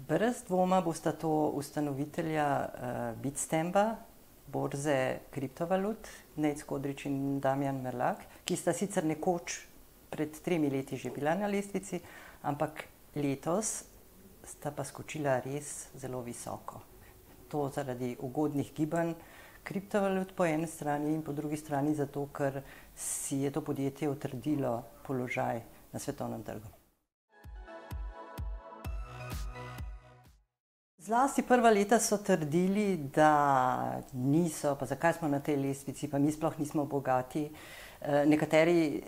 Brez dvoma bosta to ustanovitelja Bitstampa, borze kriptovalut, Nejc Kodrič in Damjan Merlak, ki sta sicer nekoč pred 3 leti že bila na lestvici, ampak letos sta pa skočila res zelo visoko. To zaradi ugodnih gibanj kriptovalut po eni strani in po drugi strani zato, ker si je to podjetje utrdilo položaj na svetovnem trgu. Zlasti prva leta so trdili, da niso, pa zakaj smo na tej lestvici, pa mi sploh nismo bogati. Nekateri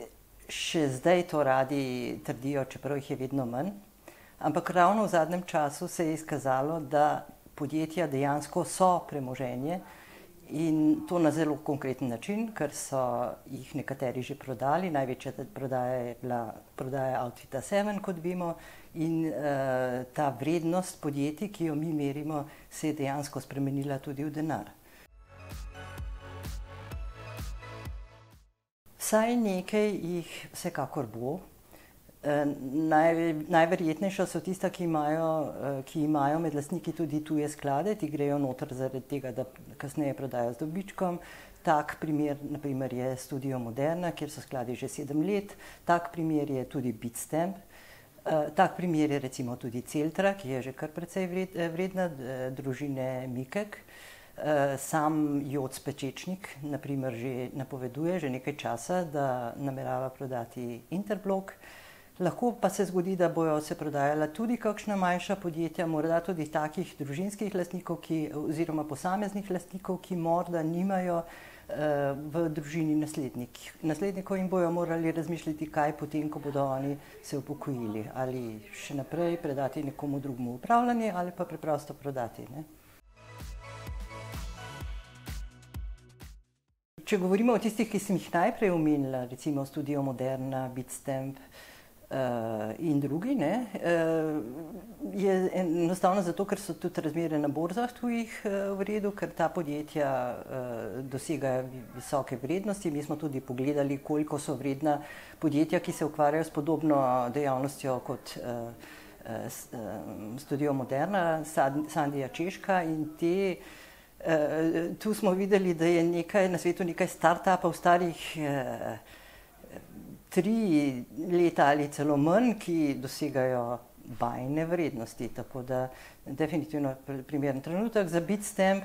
še zdaj to radi trdijo, čeprav jih je vedno manj. Ampak ravno v zadnjem času se je izkazalo, da podjetja dejansko so premoženje in to na zelo konkreten način, ker so jih nekateri že prodali. Največja prodaja je bila prodaja Outfita 7, kot vemo, in ta vrednost podjetij, ki jo mi merimo, se je dejansko spremenila tudi v denar. Vsaj nekaj jih vsekakor bo. Najverjetnejša so tista, ki imajo med lastniki tudi tuje sklade, ti grejo noter zaradi tega, da kasneje prodajo z dobičkom. Tak primer, na primer, je Studio Moderna, kjer so skladi že 7 let. Tak primer je tudi Bitstamp. Tak primer je recimo tudi Celtra, ki je že kar precej vredna, družine Mikek. Sam Joc Pečečnik, na primer, že napoveduje že nekaj časa, da namerava prodati Interblok. Lahko pa se zgodi, da bojo se prodajala tudi kakšna manjša podjetja, morda tudi takih družinskih lastnikov, oziroma posameznih lastnikov, ki morda nimajo v družini naslednikov in bojo morali razmišljati, kaj potem, ko bodo oni se upokojili. Ali še naprej predati nekomu drugemu upravljanje ali pa preprosto prodati, ne? Če govorimo o tistih, ki sem jih najprej omenila, recimo Studio Moderna, Bitstamp in drugi, je enostavno zato, ker so tudi razmere na borzah tujih v redu, ker ta podjetja dosegajo visoke vrednosti. Mi smo tudi pogledali, koliko so vredna podjetja, ki se ukvarjajo s podobno dejavnostjo kot Studio Moderna, Sandija Češka, in tu smo videli, da je na svetu nekaj startupov starih 3 leta ali celo manj, ki dosegajo bajne vrednosti. Tako da definitivno primeren trenutek za Bitstamp,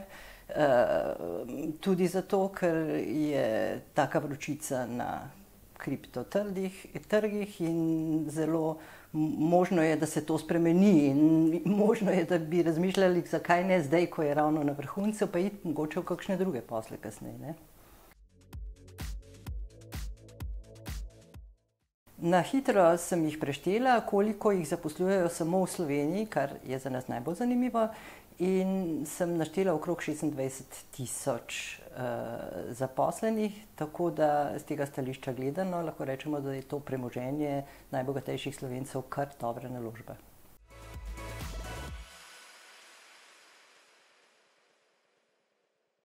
tudi zato, ker je taka vročica na kriptotrgih in zelo možno je, da se to spremeni in možno je, da bi razmišljali, zakaj ne zdaj, ko je ravno na vrhuncu, pa iti mogoče v kakšne druge posle kasneje, ne? Na hitro sem jih preštela, koliko jih zaposlujejo samo v Sloveniji, kar je za nas najbolj zanimivo, in sem naštela okrog 26 000 zaposlenih, tako da z tega stališča gledano lahko rečemo, da je to premoženje najbogatejših Slovencev kar dobra naložba.